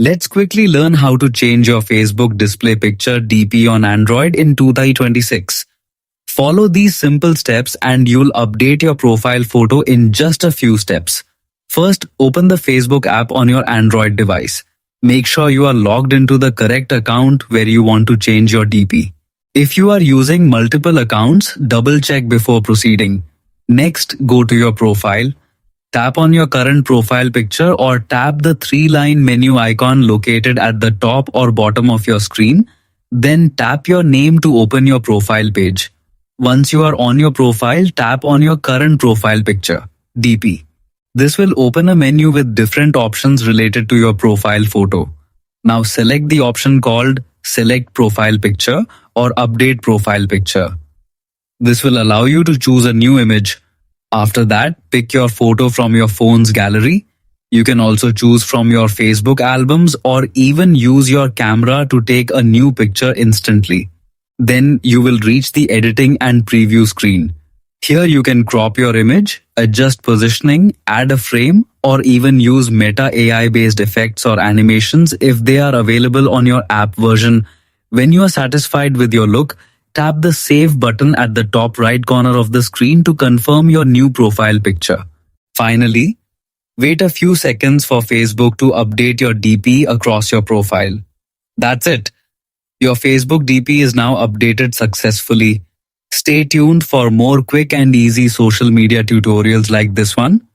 Let's quickly learn how to change your Facebook display picture DP on Android in 2026. Follow these simple steps and you'll update your profile photo in just a few steps. First, open the Facebook app on your Android device. Make sure you are logged into the correct account where you want to change your DP. If you are using multiple accounts, double check before proceeding. Next, go to your profile. Tap on your current profile picture or tap the three-line menu icon located at the top or bottom of your screen. Then tap your name to open your profile page. Once you are on your profile, tap on your current profile picture, DP. This will open a menu with different options related to your profile photo. Now select the option called Select Profile Picture or Update Profile Picture. This will allow you to choose a new image. After that, pick your photo from your phone's gallery. You can also choose from your Facebook albums or even use your camera to take a new picture instantly. Then you will reach the editing and preview screen. Here you can crop your image, adjust positioning, add a frame, or even use Meta AI-based effects or animations if they are available on your app version. When you are satisfied with your look, tap the Save button at the top right corner of the screen to confirm your new profile picture. Finally, wait a few seconds for Facebook to update your DP across your profile. That's it. Your Facebook DP is now updated successfully. Stay tuned for more quick and easy social media tutorials like this one.